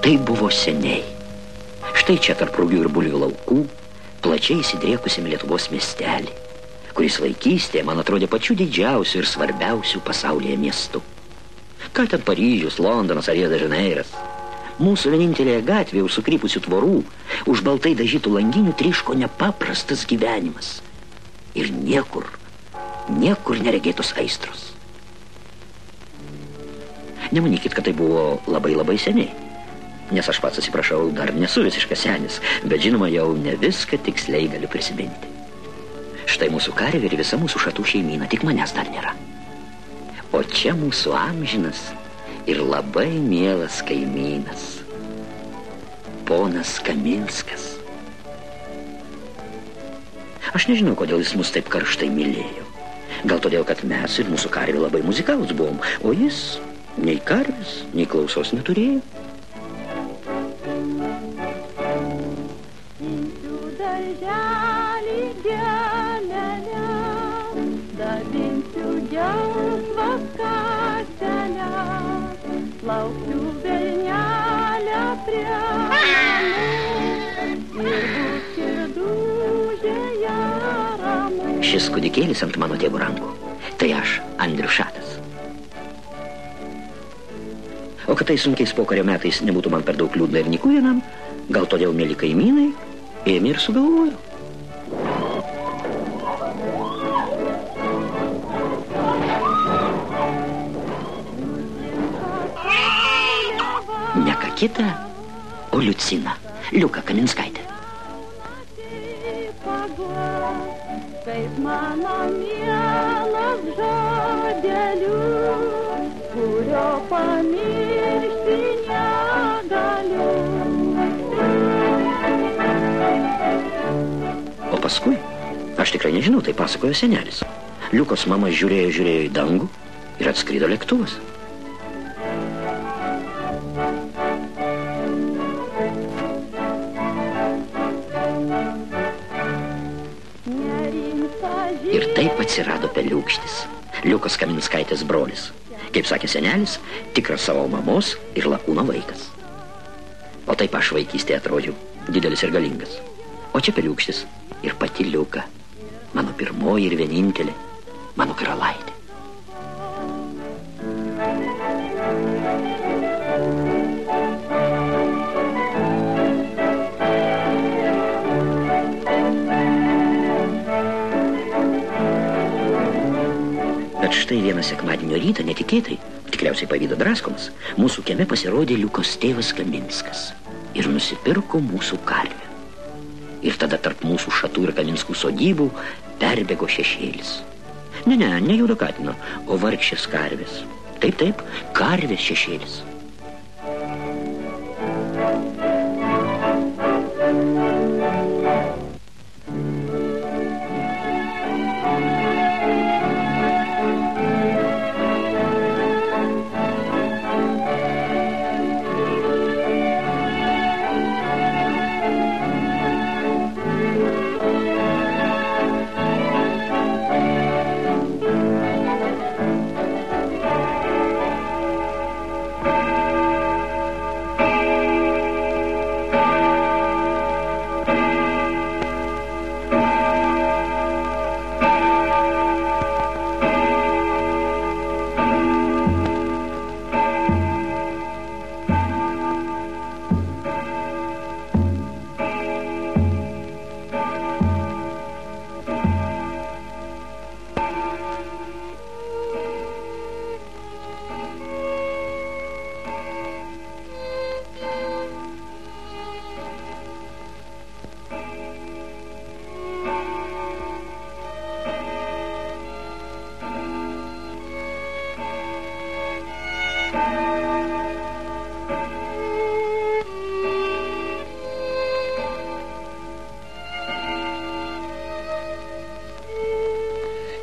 Tai buvo seniai. Štai čia tarp rugių ir bulvių laukų, plačiai įsidriekusiam Lietuvos miestelį, kuris vaikystėje man atrodė pačiu didžiausiu ir svarbiausiu pasaulyje miestu. Ką ten Paryžius, Londonas ar Rio de Žaneiras? Mūsų vienintelėje gatvėje už sukrypusių tvorų, už baltai dažytų langinių tryško nepaprastas gyvenimas. Ir niekur neregėtos aistros. Nemanykit, kad tai buvo labai seniai. Nes aš pats, atsiprašau, dar nesu visiškas senis, bet žinoma, jau ne viską tiksliai galiu prisiminti. Štai mūsų karvė ir visa mūsų šatų šeimyna, tik manęs dar nėra. O čia mūsų amžinas ir labai mielas kaimynas, ponas Kaminskas. Aš nežinau, kodėl jis mus taip karštai mylėjo. Gal todėl, kad mes ir mūsų karvė labai muzikalūs buvom, o jis nei karvės, nei klausos neturėjo. Šis kūdikėlis ant mano tėvų rankų. Tai aš, Andrius Šatas. O kad tai sunkiais pokario metais nebūtų man per daug liūdna ir nyku vienam, gal todėl, mėly kaimynai, ėmė ir sugalvojo. Ne ką kitą, o Liucina, Liuka Kaminskaitė. Kaip mano mielas žodeliu, kurio pamiršti negaliu. O paskui, aš tikrai nežinau, tai pasakojo senelis. Liukos mama žiūrėjo į dangų ir atskrido lėktuvas. Ir taip atsirado Peliūkštis, Liukos Kaminskaitės brolis. Kaip sakė senelis, tikras savo mamos ir lakūno vaikas. O taip aš vaikystėje atrodžiau, didelis ir galingas. O čia Peliūkštis ir pati Liuka, mano pirmoji ir vienintelė, mano karalaitė. Bet štai vieną sekmadienio rytą netikėtai, tikriausiai pavydo draskomas, mūsų kieme pasirodė Liukos tėvas Kaminskas ir nusipirko mūsų karvę. Ir tada tarp mūsų šatų ir Kaminskų sodybų perbėgo šešėlis. Ne juodo katino, o vargšės karvės. Taip, karvės šešėlis.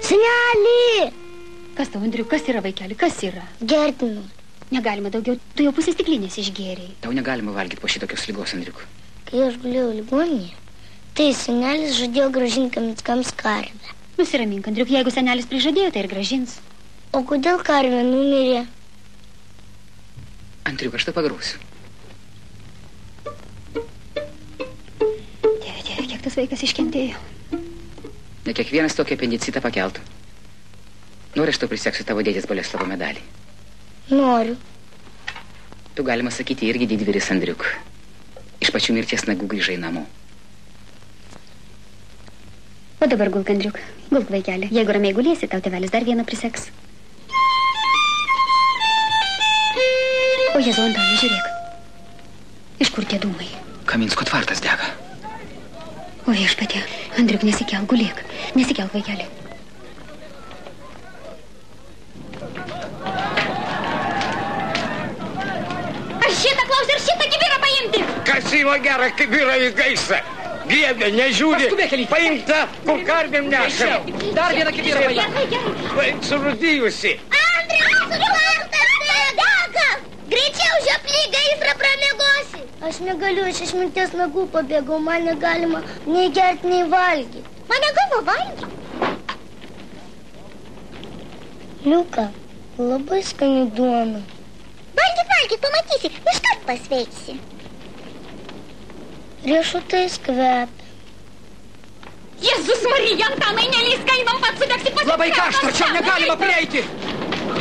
Senelį! Kas tau, Andriu, kas yra, vaikeli, kas yra? Gerti noriu. Negalima daugiau, tu jau pusės stiklinės išgėrei. Tau negalima valgyti po šitokios ligos, Andriuk. Kai aš gulėjau ligoninėje, tai senelis žadėjo grąžinti Kaminskams karvę. Nusiramink, Andriuk, jeigu senelis prižadėjo, tai ir grąžins. O kodėl karvė numirė? Andriuk, aš tai pagrausiu. tas vaikas iškentėjo. Ne kiekvienas tokį apendicitą pakeltų. Nori, aš tau priseksiu tavo dėdės Boleslavo medalį? Noriu. Tu, galima sakyti, irgi didvyris, Andriuk. Iš pačių mirties nagų grįžai namo. O dabar gulk, Andriuk. Gulk, vaikeli. Jeigu ramiai gulėsi, tau tėvelis dar vieną priseks. O Jėzau, Antanai, žiūrėk. Iš kur tie dūmai? Kaminsko tvartas dega. O viešpatie, Andriuk, nesikelk, gulėk. Nesikelk, vaikeli. Aš šitą klausiu ir šitą kibirą paimti. Kas įva gerą kibirą į gaisą? Griebė, nežiūri. Paimta, kur karvėm nešam. Dar vieną kibirą paimta. Paimta surūdijusi. Andrius, tvartas dega! Greičiau žioply gaisrą pramiegosi. Aš negaliu, aš iš minties nagų pabėgau. Man negalima nei gerti, nei valgyti. Man negavo valgyti. Liuka, labai skani duona. Valgyk, pamatysi. Iškart pasveiksi. Riešutais kvepia. Jėzus Marija, Antanai, nelįsk, einam pats sudegsi pasikrėtas. Labai karšta, čia negalima prieiti.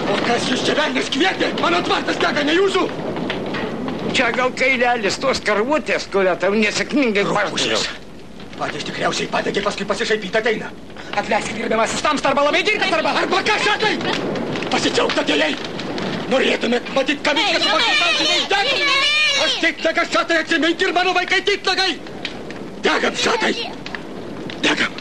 O kas jūs čia velnės kvietė? Mano tvartas dega, ne jūsų. Čia gal kailelis tos karvutės, kurią tau nesėkmingai pardaviau. Patys tikriausiai padegė, paskui pasišaipyti ateina. Atleisk, gerbiamasis, tamsta arba labai girtas arba... Arba ką šatai? Pasidžiaugta dėliai. Norėtumėt matyti Kaminką su paštautiniais degam. Aš tik tega šatai atsimink ir mano vaikai titnagai. Degam šatai. Degam.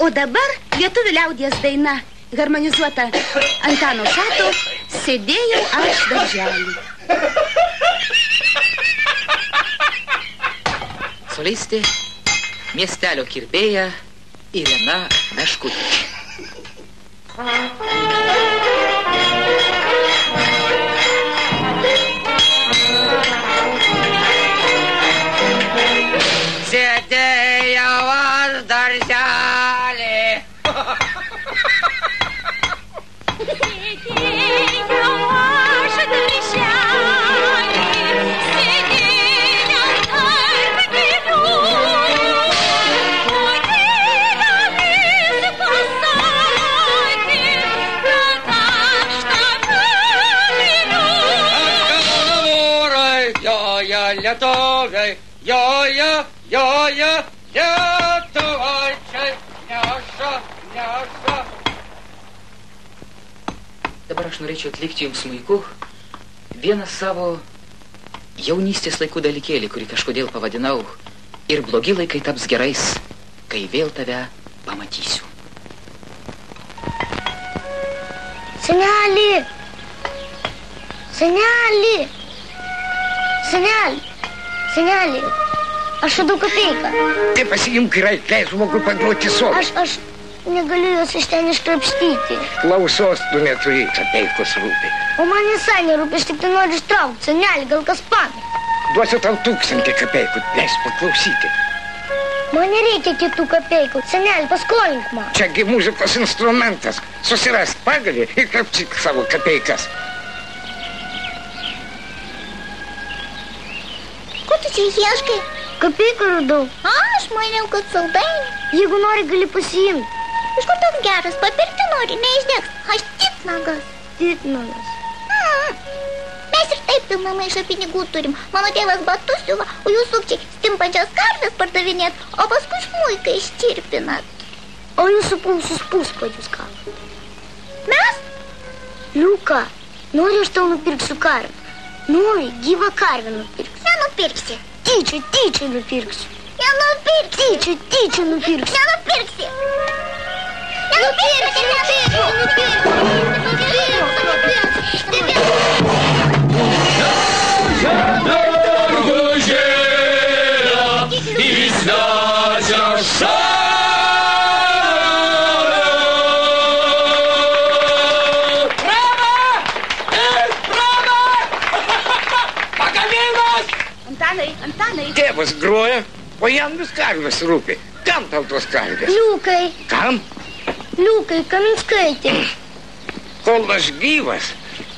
O dabar lietuvių liaudies daina, harmonizuota Antano Šato, Sėdėjau aš darželį. Solistė, miestelio kirpėja Irena Meškutė. Sėdėjau aš darželį. Lietuviai, joja, lietuvaičiai, neša. Dabar aš norėčiau atlikti jums smuiku vieną savo jaunystės laikų dalykėlį, kurį kažkodėl pavadinau ir blogi laikai taps gerais, kai vėl tave pamatysiu. Seneli! Seneli! Seneli! Seneli! Aš radau kapeiką. Tai pasiimk ir leis žmogui paduoti sodą. Aš negaliu jos iš ten iškrapštyti. Klausos tu neturi, kapeikos rūpi. O man visai nerūpi, aš tik tai noriu ištraukti. Seneli, gal kas pamė? Duosiu tau 1000 kapeikų, leis paklausyti. Man nereikia kitų kapeikų. Seneli, paskolink man. Čiagi muzikos instrumentas. Susirask pagalį ir krapšyk savo kapeikas. Ko tu čia ieškai? Kapeiką radau. Aš maniau, kad saldainį. Jeigu nori, gali pasiimti. Iš kur toks geras, papirkti nori, neišdegs. Aš titnagas. Titnagas. Mes ir taip pilną maišą pinigų turim. Mano tėvas batus siuva, o jūs sukčiai stimpančias karves pardavinėt, o paskui smuiką ištirpinat. O jūsų pulsus puspadžius ką? Mes? Liuka, nori aš tau nupirksiu karvę? Nori, gyvą karvę nupirksiu. Nenupirksi. Tyčia nupirksiu. Nenupirksi. Tyčia nupirksiu. Nenupirksi. Antanai. Tėvas groja, o jam vis karvės rūpi. Kam tau tos karvės? Liukai. Kam? Liukai, Kaminskaitė. Kol aš gyvas,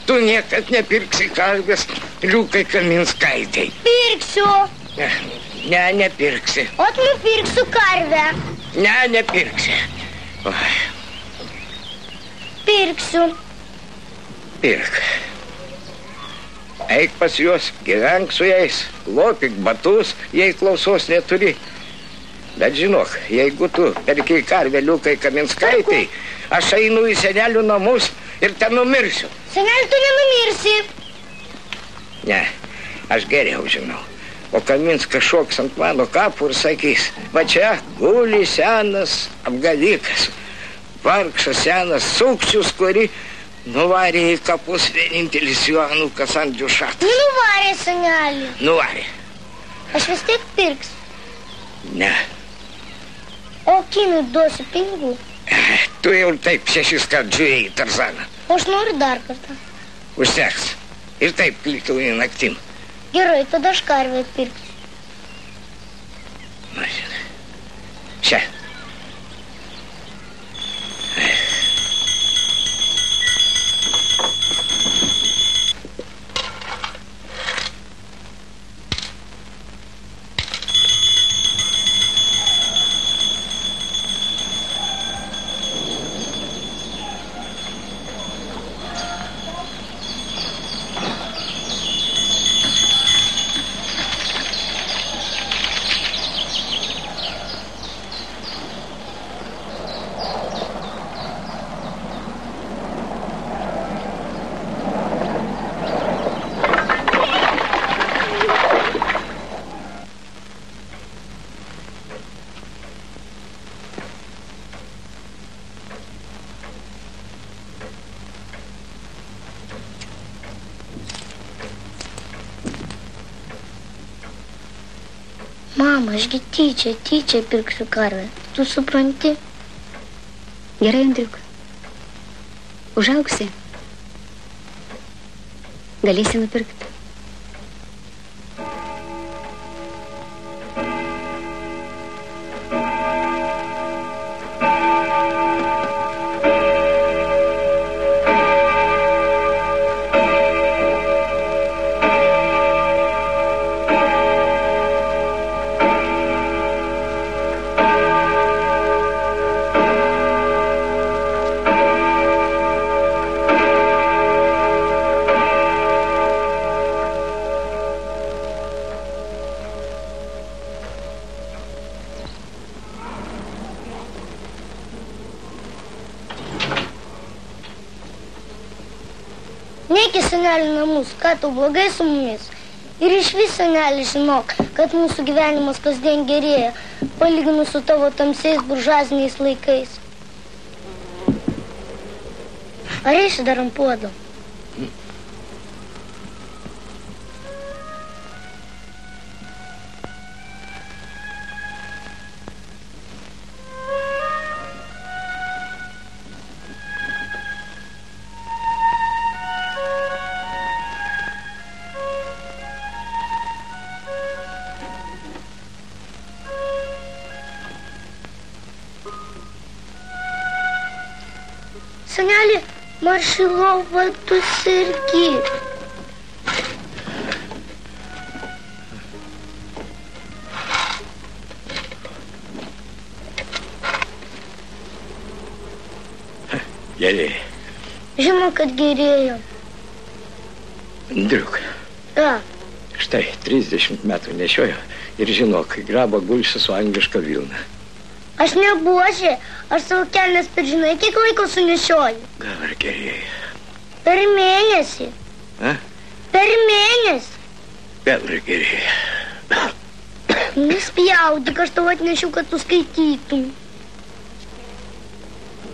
tu niekad nepirksi karvės Liukai Kaminskaitei. Pirksiu. Ne, nepirksi. Ot nupirksiu karvę. Ne, nepirksi. Oi, Pirksiu. pirk. Eik pas juos, gyvenk su jais, lopik batus, jei klausos neturi. Bet žinok, jeigu tu perki karvę Liukai Kaminskaitai, aš einu į senelių namus ir ten numirsiu. Seneli, tu nenumirsi. Ne, aš geriau žinau. O Kaminskas šoks ant mano kapų ir sakys, va čia guli senas apgavikas, vargšas senas sukčius, kuri nuvarė į kapus vienintelis jo anūkas Andrius Šatas. Nuvarė, seneli. Nuvarė. Aš vis tiek pirksiu. Ne. O Kinui duosiu pinigų. Tu jau taip 6 kart žiūrėjai į Tarzaną. O aš noriu dar kartą. Užteks. Ir taip klikauji naktim. Gerai, tada aš karvę pirksiu. Mašina. Čia. Mama, ašgi tyčia pirksiu karvę. Tu supranti? Gerai, Andriuk. Užaugsi. Galėsi nupirkti. Neik į senelį namus, ką tau blogai su mumis. Ir išvis, senelį, žinok, kad mūsų gyvenimas kasdien gerėja, palyginus su tavo tamsiais buržuaziniais laikais. Ar eisi dar ant puodo? Seneli, marš į lovą, tu sergi. Gerėja. Žinau, kad gerėjo. Andriuk, Ja, štai 30 metų nešiojo ir žinok, graba gulsi su angliška vilna. aš nebuožė, aš savo kelnes per žinai, kiek laiko sunešioju. Gal ir gerėja. Per mėnesį. A? Per mėnesį. Petrai gerėja. Nespjaudyk, aš tau atnešiau, kad tu skaitytum.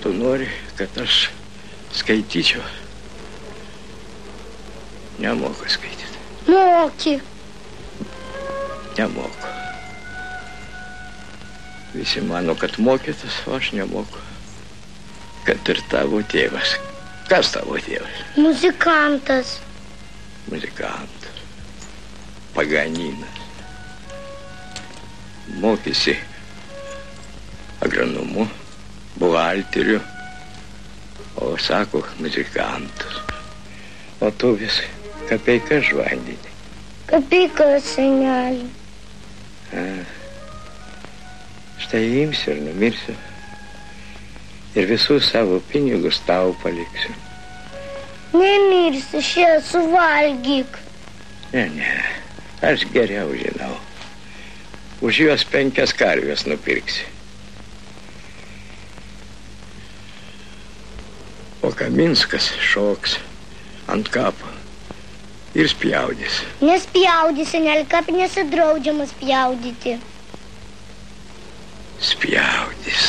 Tu nori, kad aš skaityčiau? Nemoku skaityti. Moki. Nemoku. Visi mano, kad mokytas, o aš nemoku. Kad ir tavo tėvas. Kas tavo tėvas? Muzikantas. Muzikantas. Paganinas. Mokėsi agronomu, buhalteriu, o sako muzikantas. O tu vis kapeiką žvandini. Kapeiką, senelį. Štai imsiu ir numirsiu. Ir visus savo pinigus tau paliksiu. Nemirsi, šie suvalgyk. Ne, aš geriau žinau. Už juos 5 karves nupirksi. O Kaminskas šoks ant kapo ir spjaudys. Nespjaudys, senelį, kapinėse draudžiama spjaudyti. Spjaudys.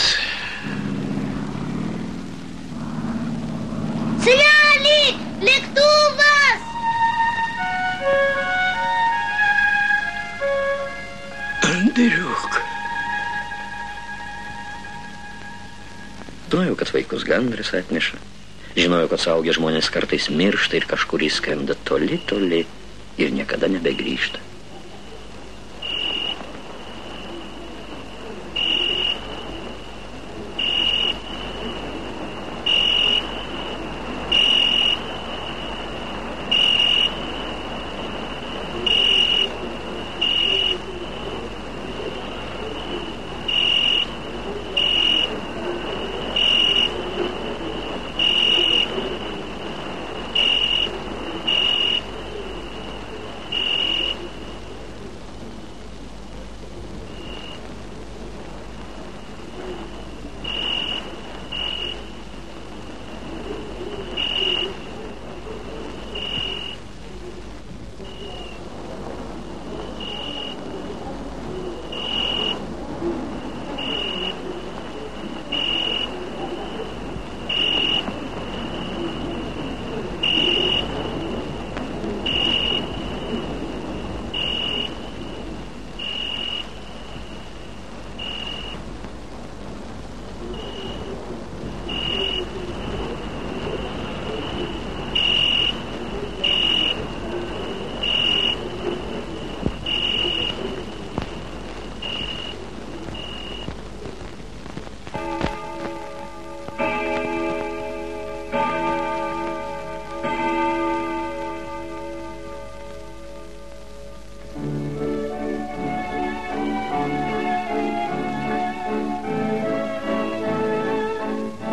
Senelį, lėktuvas! Andriuk. Žinojau, kad vaikus gandras atneša. Žinojau, kad suaugę žmonės kartais miršta ir kažkur įskrenda toli, toli ir niekada nebegrįžta.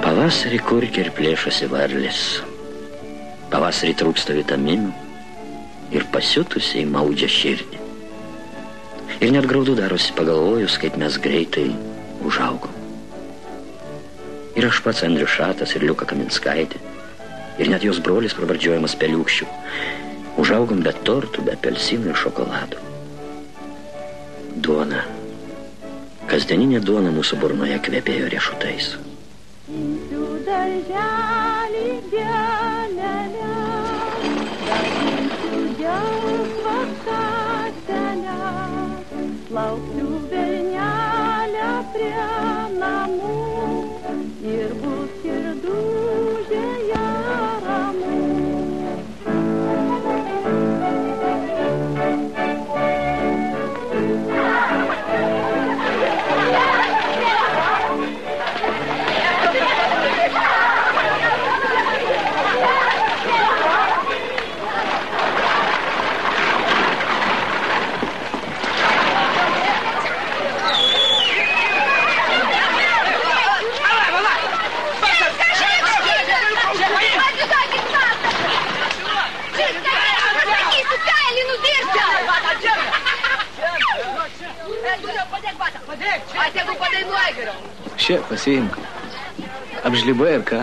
Pavasarį kurkia ir plėšosi varlės. Pavasarį trūksta vitaminų ir pasiutusiai maudžia širdį. Ir net graudu darosi pagalvojus, kaip mes greitai užaugom. Ir aš pats Andrius Šatas ir Liuka Kaminskaitė, ir net jos brolis pravardžiuojamas Peliukščiu, užaugom be tortų, be apelsinų ir šokoladų. Duona, kasdieninė duona mūsų burnoje kvepėjo riešutais. Lauksiu velnelę prie namų ir bus širdutėje ramu. Še, pasiimk. Apžlibai ar ką?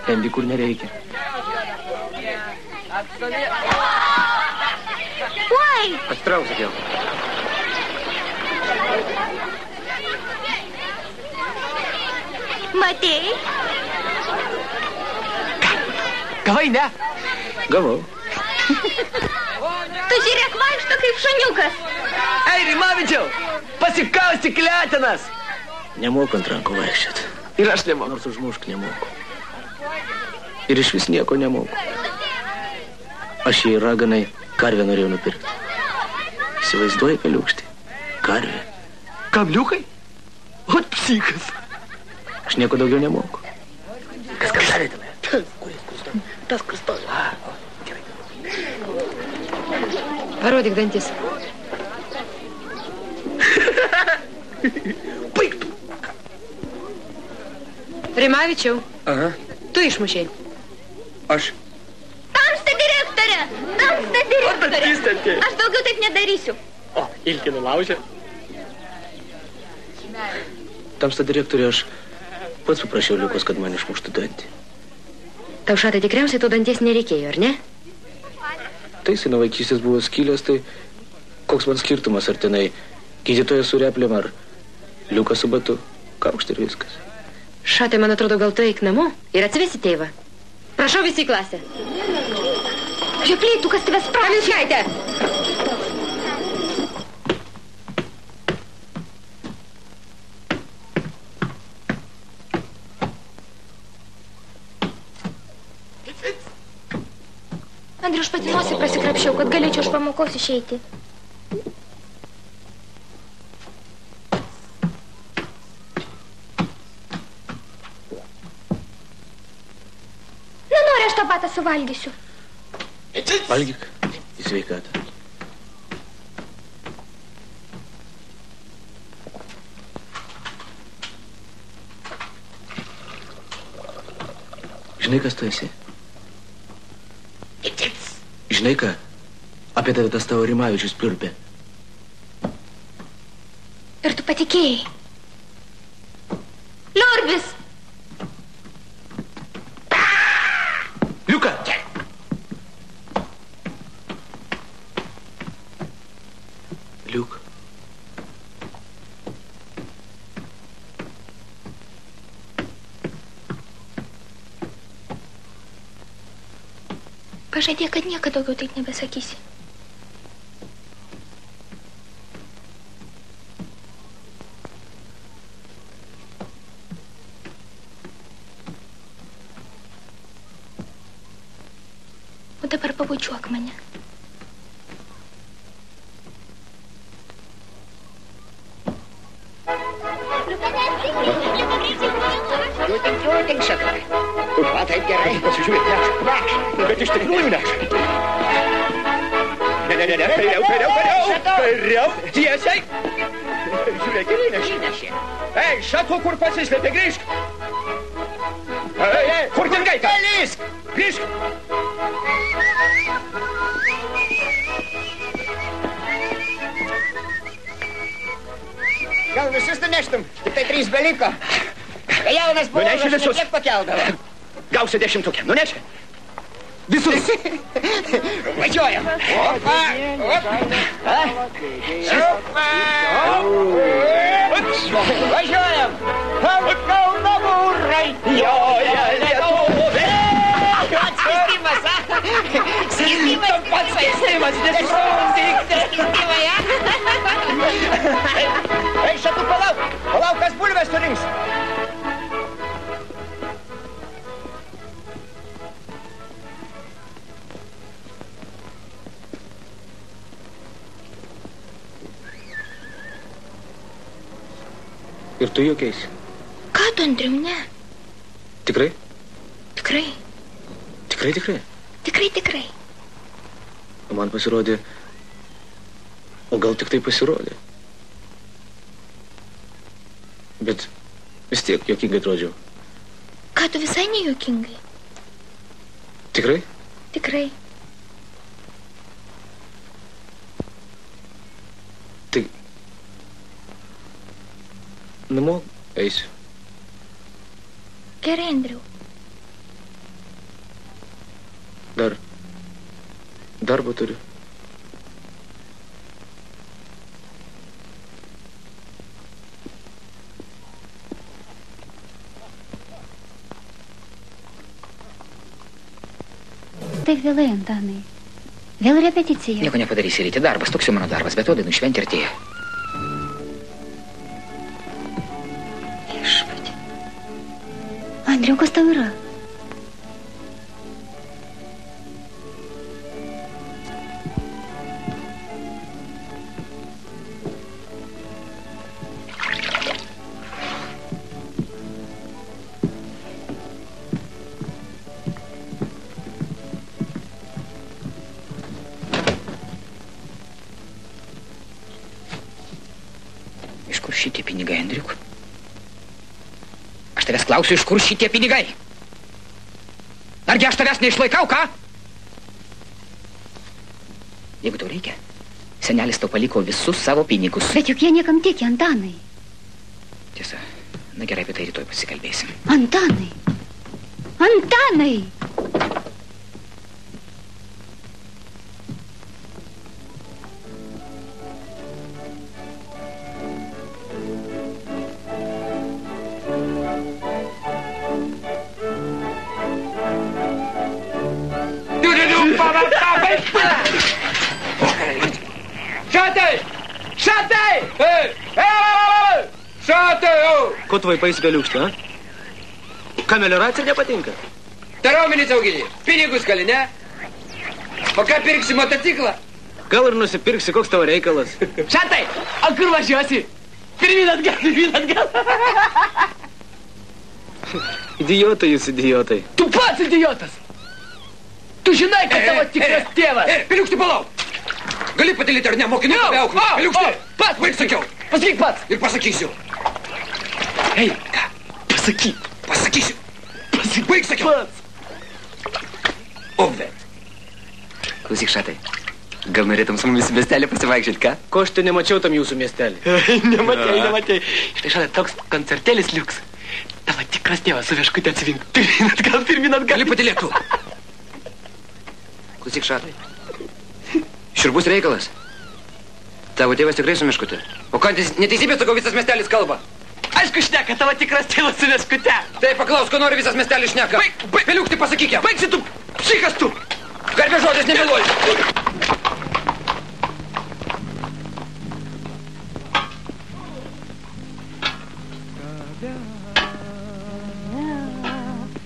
Ten kur nereikia. Oi! Atsitrauk, sakiau. Matei? Gavai, ne? Gavau. Tu žiūrėk, vaikšto kaip šuniukas. Ei, Rimavičiau, pasikaustyk letinas. Nemoku ant rankų vaikščiot. Ir aš nemoku. Nors užmušk nemoku. Ir iš vis nieko nemoku. Aš jai raganai karvę norėjau nupirkti. Įsivaizduoji, peliukštį. Karvė. Kabliukai? Ot psikas. Aš nieko daugiau nemoku. Kas darė tenai? Tas, kur stovi. Parodyk dantis. Baigtų. Rimavičiau, Aha. tu išmušei. Aš. Tamsta direktorė! Tamsta direktorė! Atistantė. Aš daugiau taip nedarysiu. O, Ilkį nulaužė. Tamsta direktorė, aš pats paprašiau Liukos, kad man išmuštų dantį. Tau šatai tikriausiai to danties nereikėjo, ar ne? Tai jisai nuo vaikystės buvo skylęs, tai koks man skirtumas, ar tenai gydytojas su replėm, ar Liukas su batu. Kaukšt ir viskas. Šatai, man atrodo, gal tu eik namo ir atsivesi tėvą. Prašau visi į klasę. Žiūrėk, tu kas tavęs prašė. Pavilškaitė! Andriu, aš pati nosį prasikrapščiau, kad galėčiau iš pamokos išeiti. Nenori, aš tą patą suvalgysiu. Valgyk į sveikatą. Žinai, kas tu esi? Žinai ką? Apie tave tas tavo Rimavičius pliurpė. Ir tu patikėjai. Liurbis! Liuka! Liuk. Pažadėk, kad niekada daugiau taip nebesakysi. O dabar pabučiuok mane. Jūting šitą. Va, taip gerai. Pasižiūrėk, neša. Bet iš tikrųjų neša. Ne, kairiau, tiesiai. Žiūrėk, ir įnešė. Ei, šatu, kur pasislėpė, grįžk. Ei, kur ten gaita? Lysk. Grįžk. Gal visus nuneštum? Tik tai 3 beliko. Kai jaunas buvo, Nuneši aš visus. netiek pakeldavau. Gausi 10. Nuneši. Visus. Važiuojam. Opa, opa. Važiuojam. Kauno būrai. Joja lietuvė. Skristimas, a? Skristimas. Pats skristimas, nesirūstikti. Skristimai, a? Ei, šatu, palauk. Palauk, kas bulves surinks. Ir tu juokiais. Ką tu, Andriau, ne? Tikrai? Tikrai. Tikrai? Tikrai. O man pasirodė... O gal tik tai pasirodė. Bet vis tiek juokingai atrodžiau. Ką tu visai nejuokingai? Tikrai? Tikrai. Tai... Namo eisiu. Gerai, Andriau. Dar Darbo turiu. Taip vėlai, Antanai. Vėl repeticija. Nieko nepadarysi, ryti darbas, toks jau mano darbas, bet dainų šventė artėja. Viešpatie. Andriau, kas tau yra? Šitie pinigai, Andriuk? Aš tavęs klausiu, iš kur šitie pinigai? Argi aš tavęs neišlaikau, ką? Jeigu tau reikia, senelis tau paliko visus savo pinigus. Bet juk jie niekam tiki, Antanai. Tiesa, na gerai, apie tai rytoj pasikalbėsim. Antanai! Antanai! Ko tu vaipais galiukšti, a? Ką melioracija nepatinka? Tai raumenys auginį. Pinigus gali, ne? O ką pirksi motociklą? Gal ir nusipirksi, koks tavo reikalas? Šantai, o kur važiuosi? Pirmin atgal. Idiotai jūs, idiotai. Tu pats idiotas. Tu žinai, kad tavo tikras tėvas. Piliukšti, palauk. Gali patilyti ar ne, mokinu tave auklį. Piliukšti. Pats. Baig sakiau. Pasakyk pats. Ir pasakysiu. Ei, ką? Pasakyk. Pasakysiu. Pasakyk. Baig sakiau. Pats. Ove. Klausyk, Šatai, gal norėtum su mumis miestelį pasivaikščioti, ką? Ko aš tai nemačiau tam jūsų miestelį? Nematei. Štai Šatai, toks koncertėlis liuks. Tavo tikras tėvas su vieškutė atsivink. Pirmin atgal. Gali patilėtų. Klausyk, Šatai, širbus reikalas. Tavo tėvas tikrai su meškute. O ką neteisybė, sakau, visas miestelis kalba. Aišku, šneka, tavo tikras tėvas su vieškute. Tai paklaus, ko nori visas miestelis šneka. Piliukti, pasakyk jam. Baigsi tu, psichas tu. Garbė žodis nemeluoji.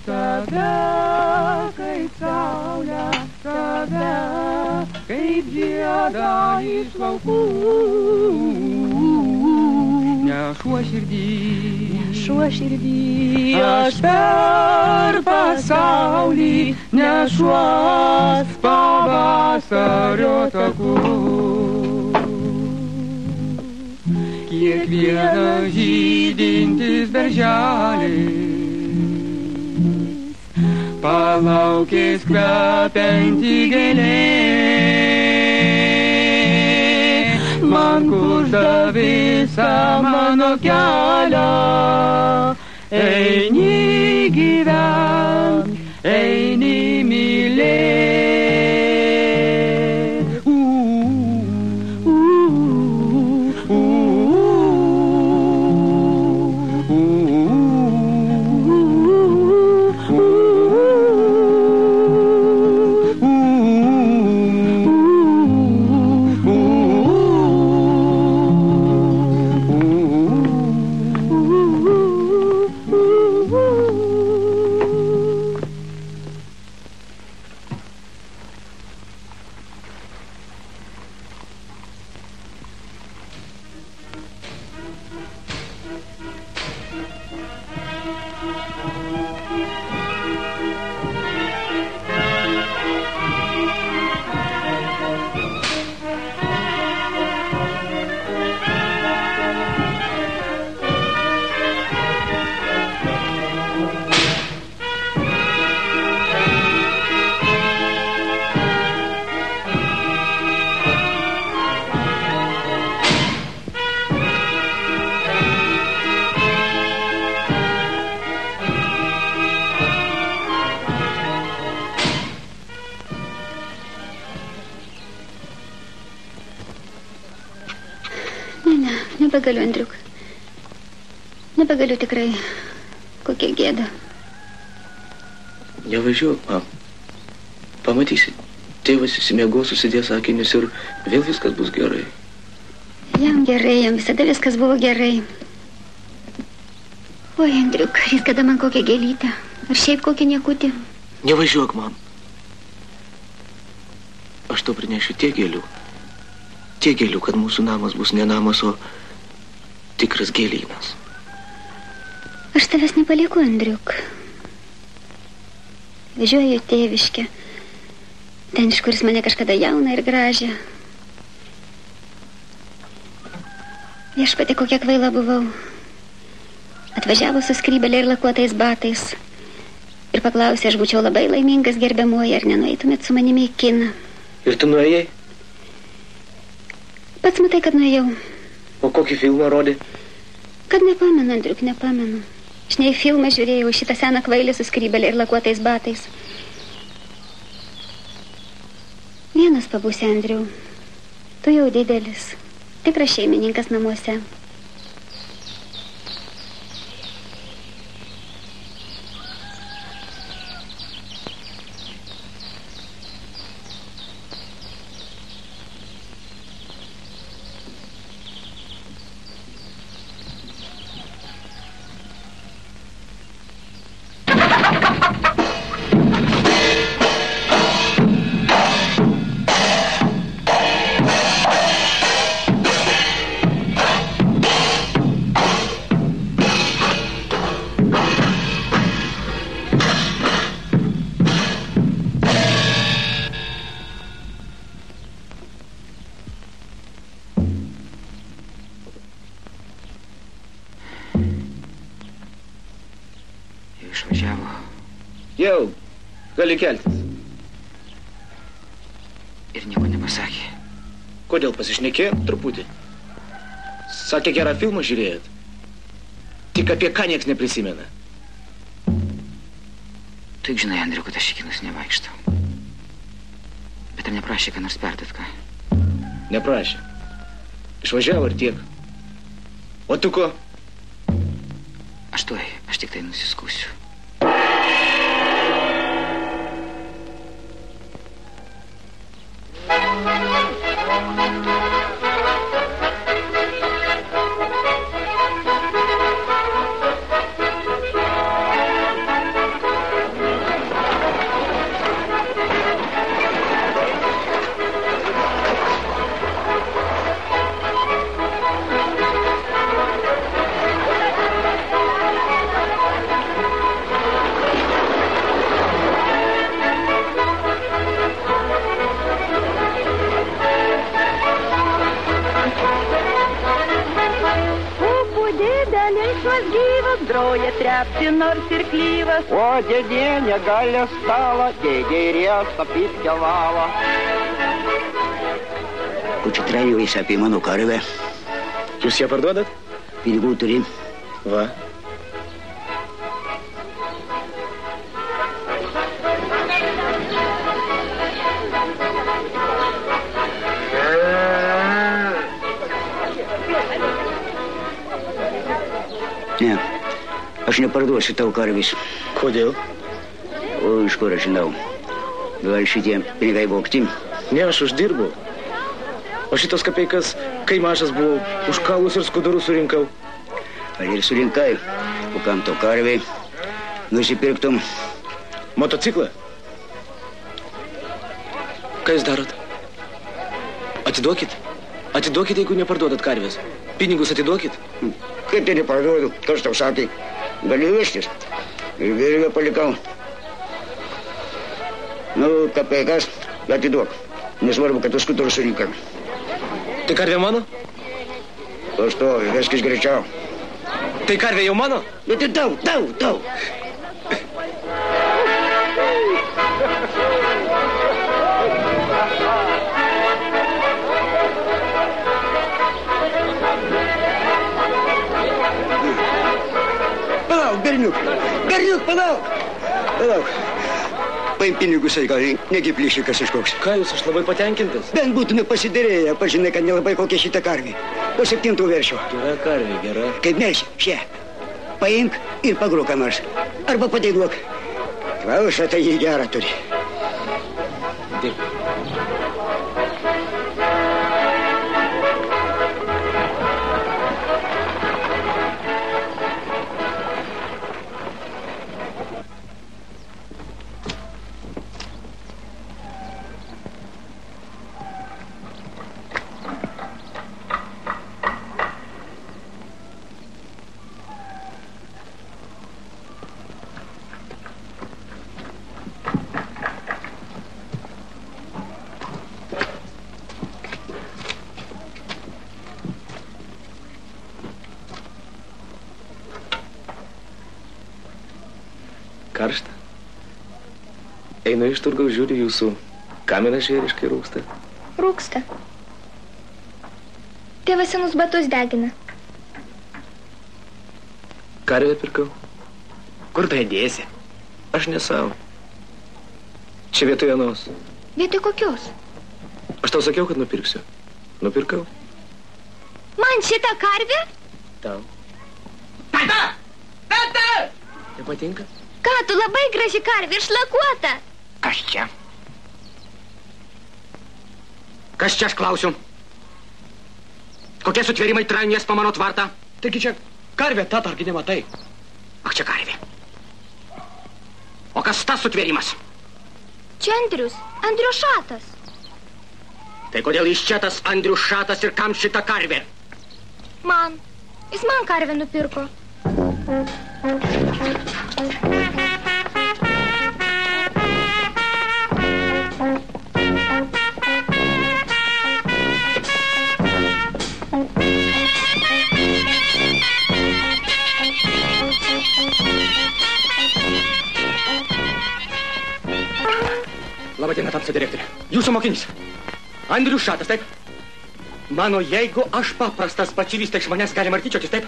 Tada, kaip saulė, tada, kaip žiedą iš laukų. Nešuo širdį, aš per pasaulį nešuos pavasario takų. Kiekvienas žydintis berželis palaukės kvepianti gėlė. Man kužda visą mano kelią, eini gyvent, eini mylėt. Nebegaliu, Andriuk. Nebegaliu tikrai. Kokia gėda. Nevažiuok, mam. Pamatysi, tėvas įsimiegos, susidės akinius ir vėl viskas bus gerai. Jam gerai, jam visada viskas buvo gerai. Oi, Andriuk, jis kada man kokią gėlytę. Ar šiaip kokį niekutį. Nevažiuok, mam. Aš tau prinešiu tiek gėlių, kad mūsų namas bus ne namas, o tikras gėlynas. Aš tavęs nepalieku, Andriuk. Važiuoju tėviškę. Ten, iš kuris mane kažkada jauną ir gražią. Viešpatie, kokia kvaila buvau. Atvažiavo su skrybelė ir lakuotais batais. Ir paklausė, aš būčiau labai laimingas, gerbiamoji, ar nenueitumėt su manimi į kiną. Ir tu nuėjai? Pats matai, kad nuėjau. O kokį filmą rodė? Kad nepamenu, Andriuk, nepamenu. Aš ne į filmą žiūrėjau, šitą seną kvailį su skrybelė ir lakuotais batais. Vienas pabūsi, Andriau. Tu jau didelis. Tikras šeimininkas namuose. Jau, gali keltis. Ir nieko nepasakė. Kodėl pasišnekėjom truputį? Sakė, gerą filmą žiūrėjot. Tik apie ką nieks neprisimena. Tu juk žinai, Andriu, kad aš į kinus nevaikštau. Bet ar neprašė, ką nors perduot ką? Neprašė. Išvažiavo ir tiek. O tu ko? Aš tik tai nusiskūsiu. Nors ir klyvas. O dėdė negali stalo, dėdė riestą pitkę valo. Kučitrajuojasi apie mano karvę. Jūs ją parduodat? Pinigų turi. Va. Ne. Aš neparduosiu tau karvis. Kodėl? O iš kur aš žinau? Gal šitie pinigai vogti? Ne, aš uždirbau. O šitos kapeikas, kai mažas buvau, už kaulus ir skudurų surinkau. Ar ir surinkai? O kam to karviai nusipirktum? Motociklą? Ką jūs darot? Atiduokit. Atiduokit, jeigu neparduodat karvės. Pinigus atiduokit. Kaip tai neparduodu? Kas tau sakė? Gali vežtis. Ir vėliau palikau. Nu, kapeikas, atiduok. Nesvarbu, kad tu skudurų surinkai. Tai karvė mano? Pastovi, veskis greičiau. Tai karvė jau mano? Nu, tai tau. Palauk, berniuk, palauk. paim pinigus atgal, negi plėšikas kažkoks. Ką jūs, aš labai patenkintas? Bent būtume pasidarėję, pažinai, kad nelabai kokia šitą karvį. Po 7 veršių. Gera karvė, gera. Kaip melsi, šia. Paimk ir pagrok ką nors. Arba padainuok. Klausą tai jį gerą turi. Dėkui. Karšta. Einu iš turgaus, žiūriu, jūsų kaminas žėriškai rūksta. Rūksta. Tėvas senus batus degina. Karvę pirkau. Kur tu dėsi? Aš ne savo. Čia vietoj anos. Vietoj kokios? Aš tau sakiau, kad nupirksiu. Nupirkau. Man šitą karvę? Tau. Tata! Tata! Nepatinka? Ką, tu labai graži karvė ir šlakuota. Kas čia? Kas čia, aš klausiu? Kokie sutvėrimai trainės po mano tvartą? Taigi čia karvė, tata, argi nematai? Ach, čia karvė. O kas tas sutvėrimas? Čia Andrius, Andriušatas. Tai kodėl iš čia tas Andriušatas ir kam šita karvė? Man. Jis man karvę nupirko. Labadiena, tamsa direktorė. Jūsų mokinys. Andriušatas, taip? Mano, jeigu aš paprastas bačylys, tai iš manęs galima ir tyčiotis, taip?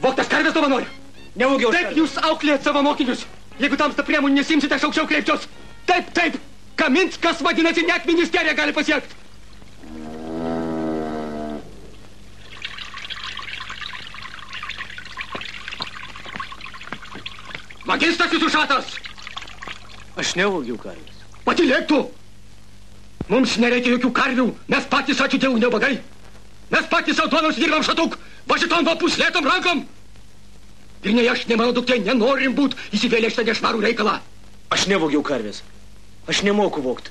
Vogtas karvės dovanoja. Neaugiau. Taip, jūs auklėjat savo mokinius. Jeigu tamsta priemonių nesimsite, aš aukščiau kreipčiaus. Taip, taip. Kaminskas, vadinasi, net ministerija gali pasiekti. Maginstas jūsų šatas. Aš nevogiau karvės. Patylėk tu! Mums nereikia jokių karvių, mes patys, ačiū Dievui, nevagai. Mes patys savo duonos dirbam šatuk, va šitom va puslėtom rankom. Ir nei aš, nei mano duktė nenorim būt įsivėlę šitą nešvarų reikalą. Aš nevogiau karvės. Aš nemoku vogt.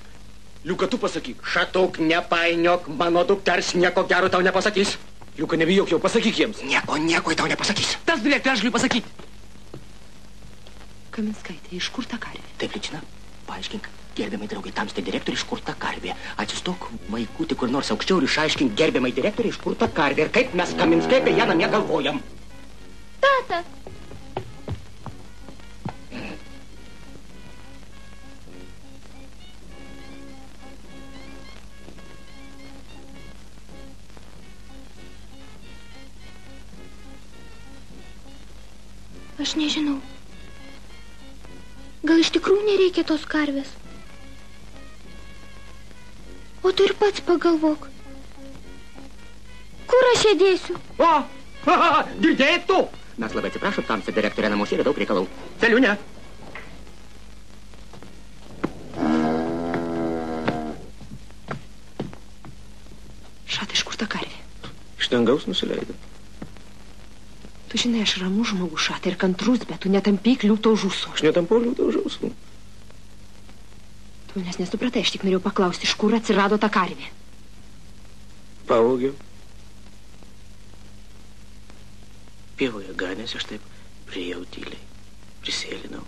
Liuka, tu pasakyk. Šatuk, nepainiok, mano dukters nieko gero tau nepasakys. Liuka, nebijok jau, pasakyk jiems. Nieko tau nepasakys. Tas direktorė, aš galiu pasakyti. Kaminskaitė, iš kur ta karvė? Taip, Liučina, paaiškink, gerbiamai draugai, tamstai direktoriai, iš kur ta karvė. Atsistok, vaikutį, kur nors aukščiau ir išaiškink, gerbiamai direktoriai, iš kur ta karvė ir kaip mes Kaminskai apie ją namie galvojam. Tata. Aš nežinau. Gal iš tikrųjų nereikia tos karvės? O tu ir pats pagalvok. Kur aš ją dėsiu? O, girdėjai tu? Mes labai atsiprašom, tamsta direktorė, namuose yra daug reikalų. Seliūne. Šatai, iš kur ta karvė? Iš dangaus nusileido. Tu žinai, aš ramus žmogus, Šatai, ir kantrus, bet tu netampyk liūto žūsų. Aš netampau liūto žūsų. Tu nes nesupratai, aš tik norėjau paklausti, iš kur atsirado ta karvė. Pavogiau. Pievoje ganėsi, aš taip priėjau tyliai, prisėlinau.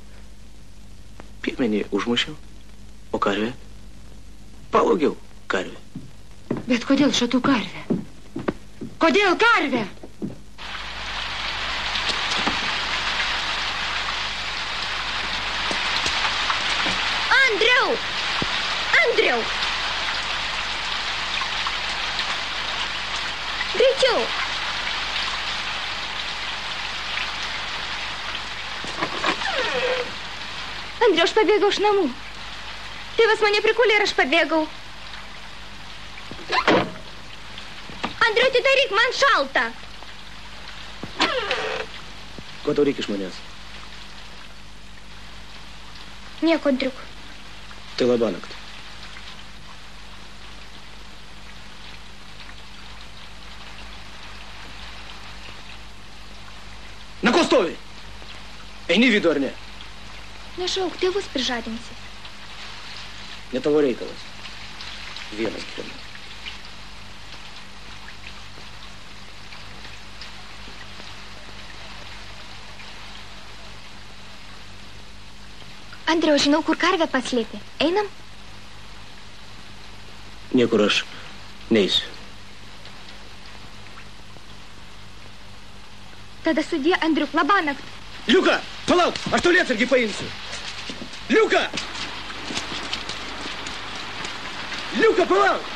Piemenį užmušiau, o karvę pavogiau karvę. Bet kodėl šatų karvę? Kodėl karvę? Andriau! Andriau! Greičiau! Andriau, aš pabėgau iš namų. Tėvas mane prikulė ir aš pabėgau. Andriau, atidaryk, man šalta. Ko tau reikia iš manęs? Nieko, Andriuk. Tai labanakt. Na ko stovi? Eini vidų ar ne? Nešauk, tėvus prižadinsi. Ne tavo reikalas. Vienas gyvenu. Andriau, žinau, kur karvę paslėpė. Einam? Niekur aš neisiu. Tada sudie, Andriuk, labanakt. Liuka, palauk, aš tau lietsargį paimsiu. Liuka! Liuka, palauk!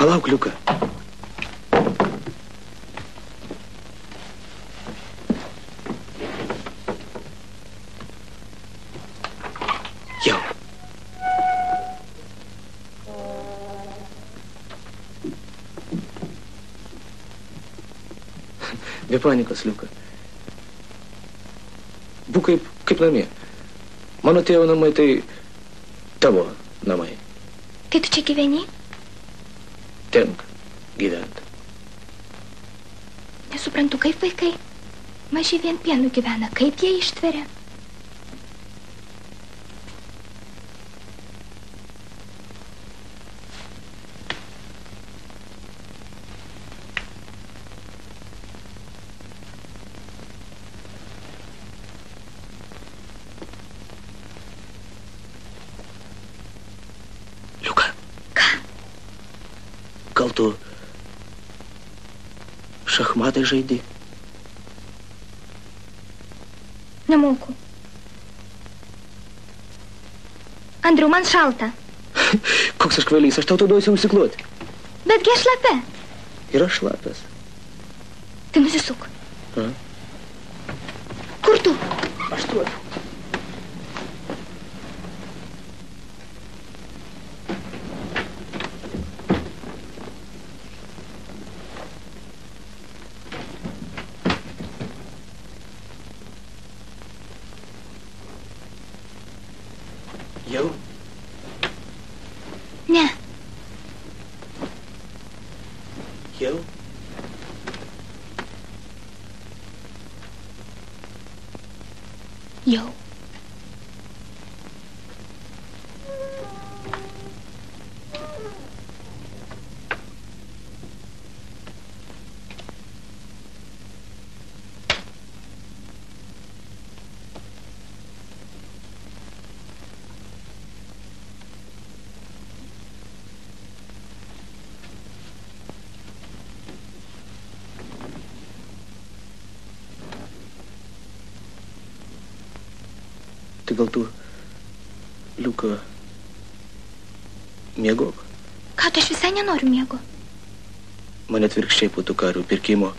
Palauk, Liuka. Jau. Be panikos, Liuka. Būk kaip namie. Mano tėvo namai tai tavo namai. Tai tu čia gyveni? Tenka gyventi. Nesuprantu, kaip vaikai. Maži vien pienu gyvena. Kaip jie ištveria? Gal tu Šachmatai žaidi? Nemoku. Andriu, man šalta. Koks aš kvailys, aš tau to duosiu užsikloti. Betgi aš šlapia. Ir aš šlapias. Tai nusisuk. A? Kur tu? Aš tuoju. Jau? Ne. Jau? Jau. Tai gal tu, Liuka, miegok? Ką, tu aš visai nenoriu miego. Man atvirkščiai po tų karių pirkimo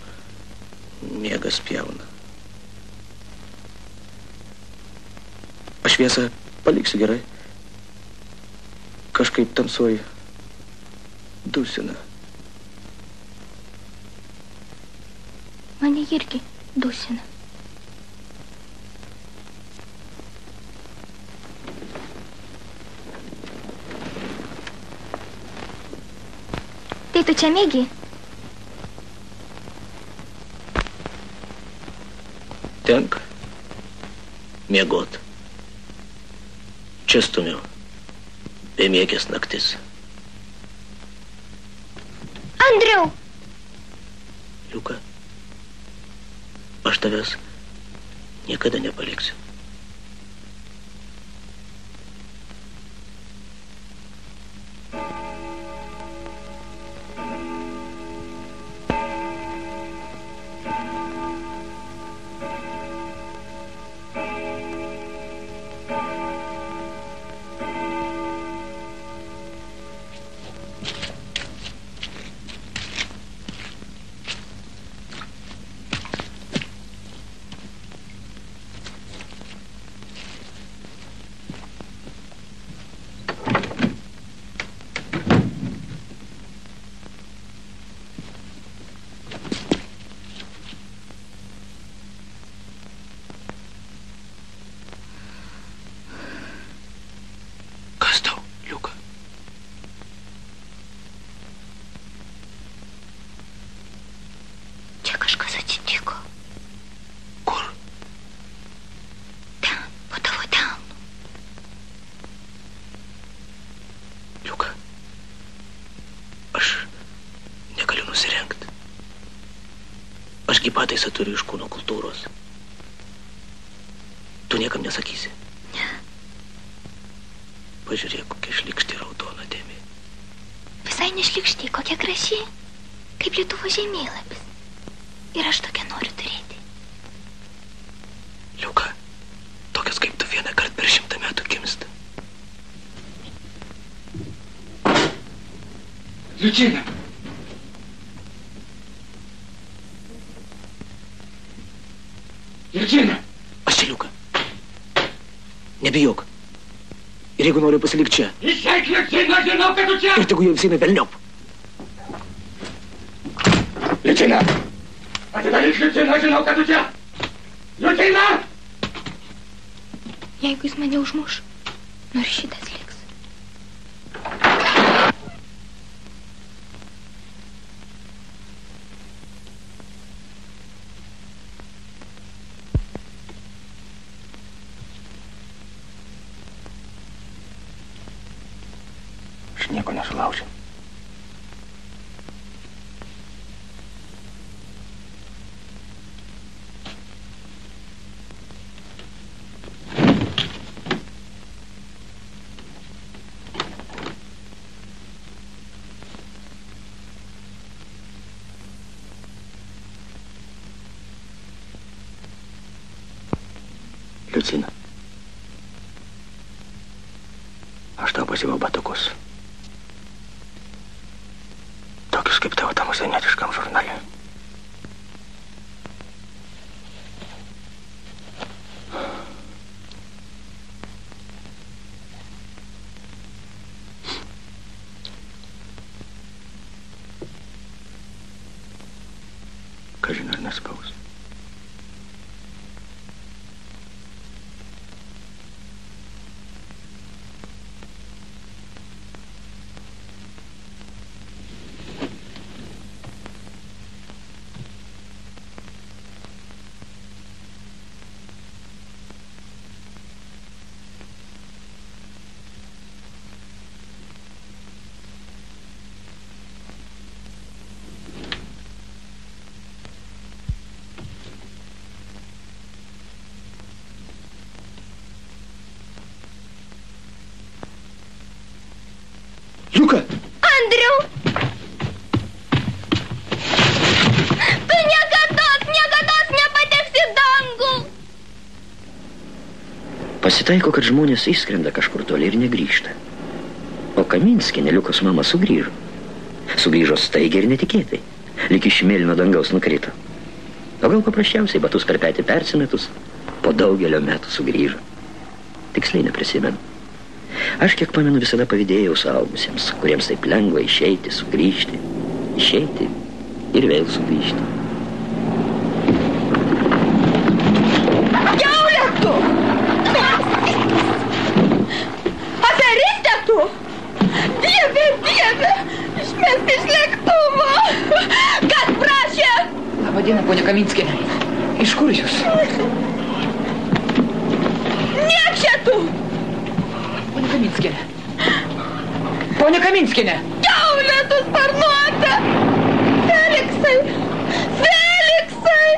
miegas pjauna. Aš šviesą paliksiu gerai. Kažkaip tamsoj dusina. Mane irgi dusina. Tai tu čia mėgi? Tenka miegot. Čia stumiu. Bemiegės naktis. Andriau! Liuka, aš tavęs niekada nepaliksiu. Ašgi pataisą turiu iš kūno kultūros. Tu niekam nesakysi? Ne. Pažiūrėk, kokia šlikšti raudona dėmė. Visai nešlikšti, kokia graži, kaip Lietuvos žemėlapis. Ir aš tokią noriu turėti. Liuka, tokias kaip tu vieną kart per 100 metų gimsta. Liučina! Liučina! Aš čia, Liuka. Nebijok. Ir jeigu noriu pasilikti čia. Išeik, Liučina, žinau, kad tu čia! Ir tegu jie visi velniop. Liučina! Atidaryk, Liučina, žinau, kad tu čia! Liučina! Jeigu jis mane užmuš, nors šitas liks. Aš nieko nesulaužiu. Liucina. Aš tau pasiėmiau batukus. Tokius kaip tavo tam užsienietiškam žurnale. Kažin ar neskaus. Liuka! Andriau! Tu niekados nepateksi į dangų! Pasitaiko, kad žmonės išskrenda kažkur toli ir negrįžta. O Kaminskienė, Liukos mama, sugrįžo. Sugrįžo staigiai ir netikėtai. Lyg iš mėlyno dangaus nukrito. O gal paprasčiausiai batus per petį persimetus, po daugelio metų sugrįžo. Tiksliai neprisimenu. Aš, kiek pamenu, visada pavydėjau suaugusiems, kuriems taip lengva išeiti, sugrįžti, išeiti ir vėl sugrįžti. Kiaulė tu! Aferistė tu! Dieve! Išmesti iš lėktuvo! Kas prašė? Labadiena, ponia Kaminskienė. Iš kur jūs? Niekšė tu! Ponia Kaminskienė. Ponia Kaminskienė. Kiaulė tu sparnuota! Feliksai! Feliksai!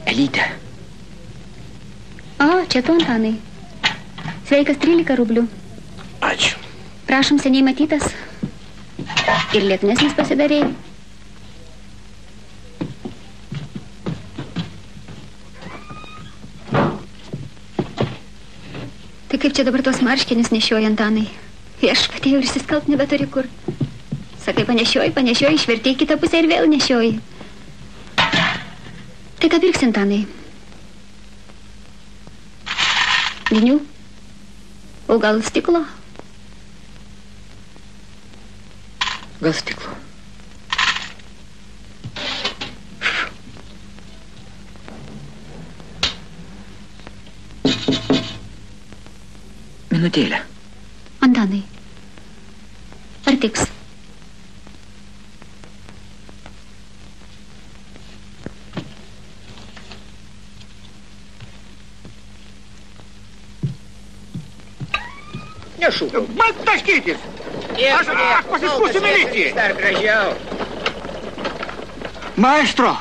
Elyte. O, čia tu, Antanai. Sveikas, 13 rublių. Ačiū. Prašom, seniai matytas. Ir lieknesnis pasidarėjai. Tai kaip čia dabar tos marškinius nešioji, Antanai? Viešpatie, jau ir išsiskalbt nebeturi kur. Sakai, panešioji, išvertėjai kitą pusę ir vėl nešioji. Tai ką pirksi, Antanai? Vinių? O gal stiklo? Gal stiklo. Minutėlę. Antanai, ar tiks? Nešūkau. Baik taškytis. Aš pasiskųsiu milicijai. Dar gražiau. Maestro.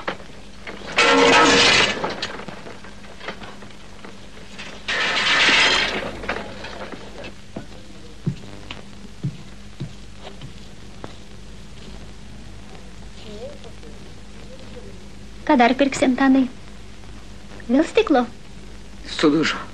Ką dar pirksi, Antanai? Vėl stiklo? Sudužo.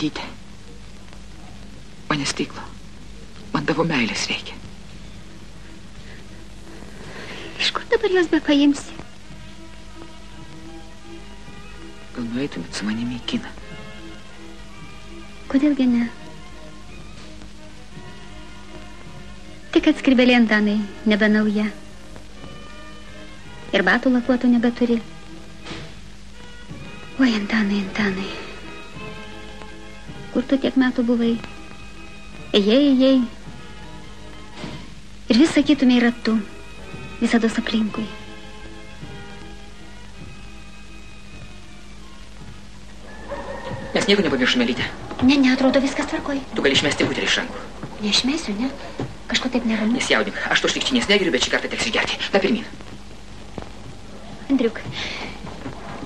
Elytė. Mane stiklo. Man tavo meilės reikia. Iš kur dabar jos be paimsi? Gal nueitumėt su manimi į kiną? Kodėlgi ne? Tik kad skrybelė Antanai nebe nauja. Ir batų lakuotų nebeturi. Oi, Antanai, Antanai. Kur tu tiek metų buvai? Ėjai. Ir vis sakytumei ratu. Visados aplinkui. Mes nieko nepamiršome, Elytė. Ne, atrodo viskas tvarkoj. Tu gali išmesti butelį iš rankų. Neišmesiu, ne? Kažko taip neramu. Nesijaudink, aš to šlikštinės negeriu, bet šį kartą teks išgerti. Na, pirmin.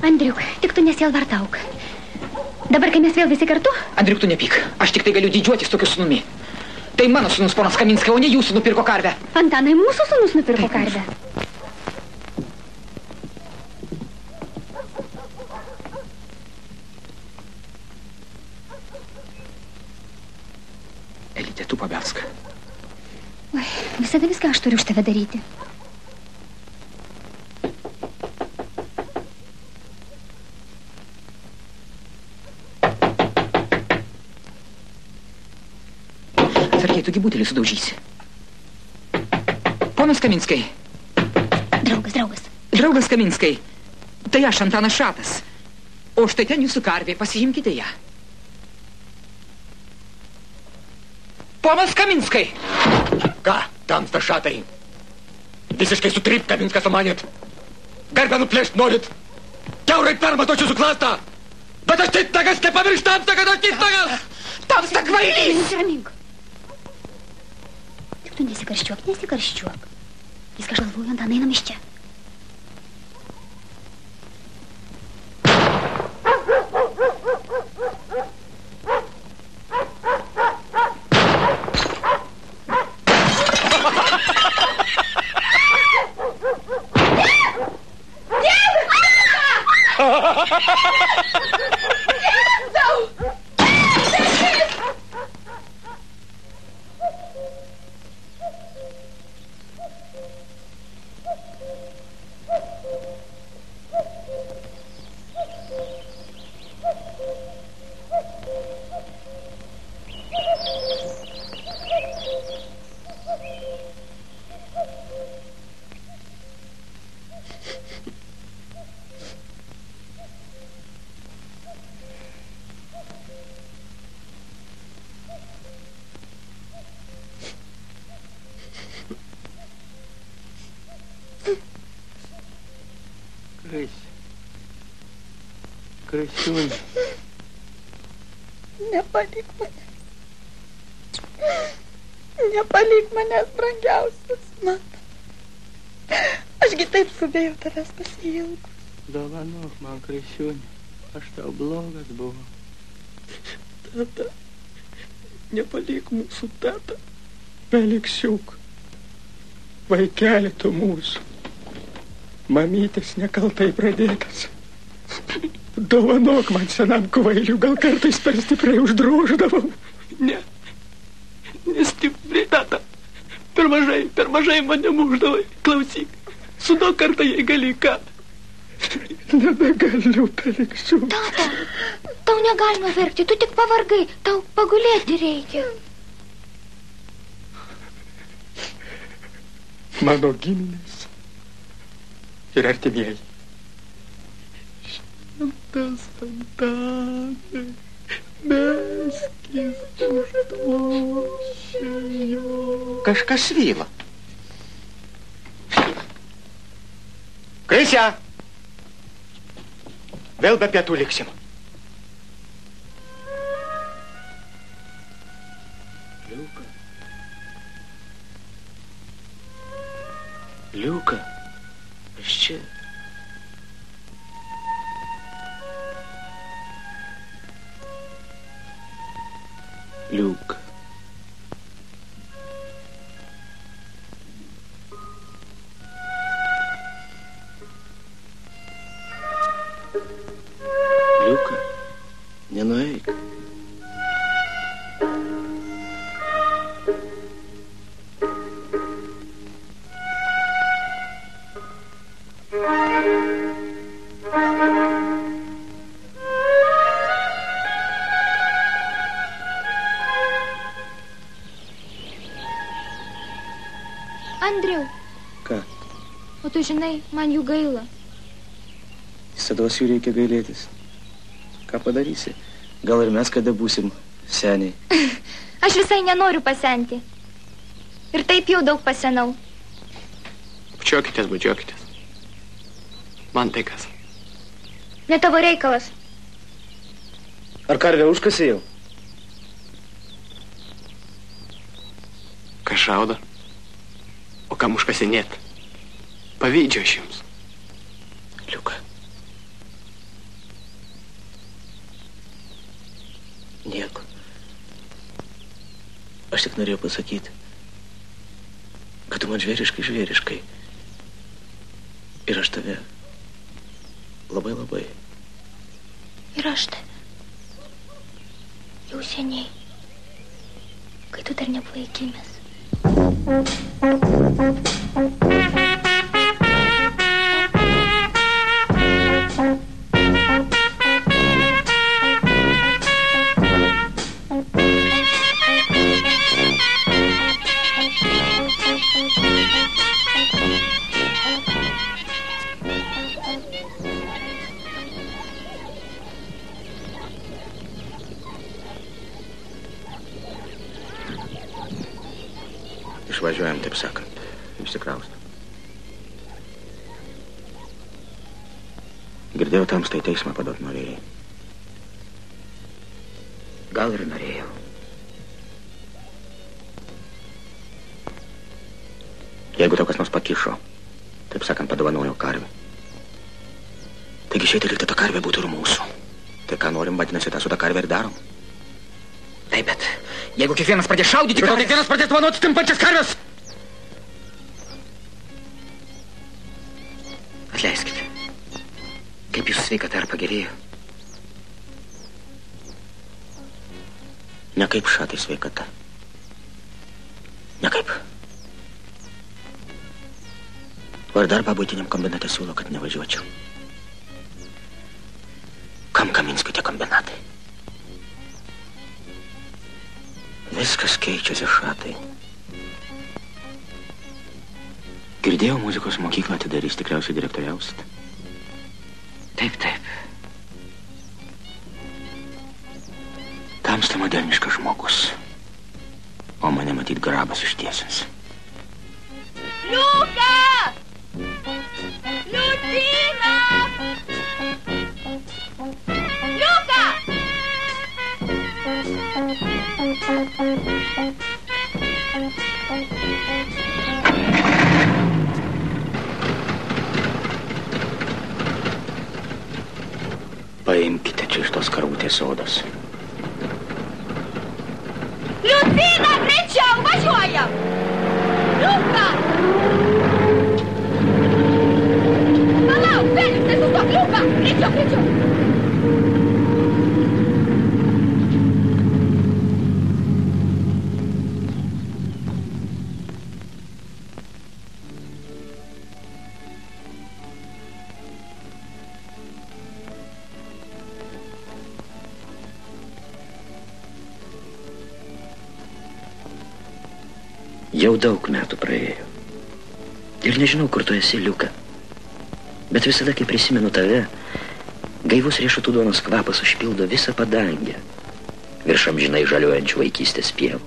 Andriuk, tik tu nesielvartauk. Dabar, kai mes vėl visi kartu? Andriuk, tu nepyk. Aš tik tai galiu didžiuotis tokiu sūnumi. Tai mano sūnus ponas Kaminskai, o ne jūsų nupirko karvę. Antanai, mūsų sūnus nupirko karvę. Elytė, tu pabelsk. Oi, visada viską aš turiu už tave daryti. Atsargiai, tugi butelį sudaužysi. Ponas Kaminskai. Draugas. Draugas Kaminskai. Tai aš, Antanas Šatas. O štai ten jūsų karvė, pasiimkite ją. Ponas Kaminskai. Ką, tamsta Šatai? Visiškai sutrypt Kaminską sumanėt. Garbę nuplėšt norit. Kiaurai permatot jūsų klastą. Bet aš titnagas, nepamiršt tamsta, kad aš titnagas. Tamsta kvailys. Nusiramink. Tik tu nesikarščiuok. Viską aš galvoju, Antanai, einam iš čia. Krisiūnė. Nepalik manęs, brangiausias man. Ašgi taip skubėjau tavęs pasiilgus. Dovanok man, Krisiūnė. Aš tau blogas buvo. Tata, nepalik mūsų, tata. Peliksiuk. Vaikelį tu mūsų. Mamytės nekaltai pradėtas. Dovanok man, senam kvailiu, gal kartais per stipriai uždroždavau. Ne, nestipriai, tata. Per mažai mane muždavai. Klausyk, sudok kartą, jei gali ką. Nebegaliu, Peliksiu. Tata, tau negalima verkti, tu tik pavargai, tau pagulėti reikia. Mano giminės ir artimieji. Šventas Antanai, meskis užtvošėjo. Kažkas vyla. Krisia! Vėl be pietų liksim. Liuka, aš čia. Liuka. Liuka, nenueik. Andriau. Ką? O tu žinai, man jų gaila. Visados jų reikia gailėtis. Ką padarysi? Gal ir mes kada būsim seniai. Aš visai nenoriu pasenti. Ir taip jau daug pasenau. Bučiuokitės. Man tai kas? Ne tavo reikalas. Ar karvę užkasė jau? Kas šaudo? O kam užkasinėt? Pavydžiu aš jums. Liuka. Nieko. Aš tik norėjau pasakyti, kad tu man žvėriškai. Ir aš tave labai. Ir aš tave. Jau seniai, kai tu dar nebuvai gimęs. Išvažiuojam, taip sakant, išsikraustą. Girdėjau, tamstai teismą padot norėjai. Gal ir norėjau. Jeigu tau kas nors pakišo, taip sakant, padovanojo karvę. Taigi išeiti likti ta karvė būtų ir mūsų. Tai ką norim, vadinasi, tą su ta karvė ir darom. Taip, bet jeigu kiekvienas pradės šaudyti... Gal kiekvienas pradės dovanoti timpančias karves? Atleiskite. Kaip jūsų sveikata ar pagerėjo? Ne kaip šatai sveikata. Ne kaip. O ir darbą buitiniam kombinate siūlo, kad nevažiuočiau. Kam Kaminskui tie kombinatai? Viskas keičiasi, šatai. Girdėjau, muzikos mokyklą atidarys, tikriausiai direktoriausit. Taip. Tamsta moderniškas žmogus. O mane matyt grabas ištiesins. Liuka! Liucina! Liuka! Paimkite čia iš tos karvutės odos. Liucina, greičiau, važiuojam! Liuka! Palauk, Feliks, nesustok, Liuka! Greičiau! Jau daug metų praėjo. Ir nežinau, kur tu esi, Liuka. Bet visada, kai prisimenu tave, gaivus riešutų duonos kvapas užpildo visą padangę, virš amžinai žaliuojančių vaikystės pievų.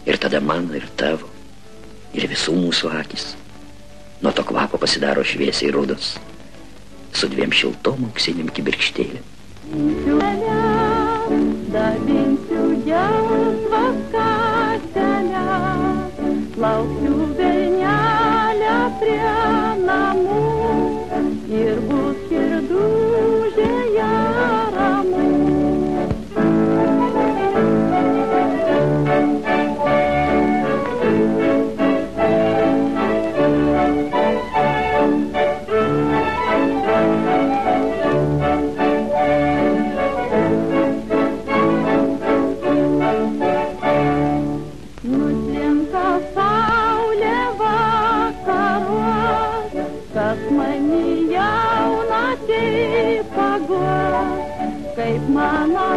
Ir tada mano, ir tavo, ir visų mūsų akis nuo to kvapo pasidaro šviesiai rudos, su 2 šiltom auksiniam kibirkštėlėm. Dabinsiu gelsvas kateles, lauksiu velnelę prie namų ir bus širdūžėje ramu. Kaip mano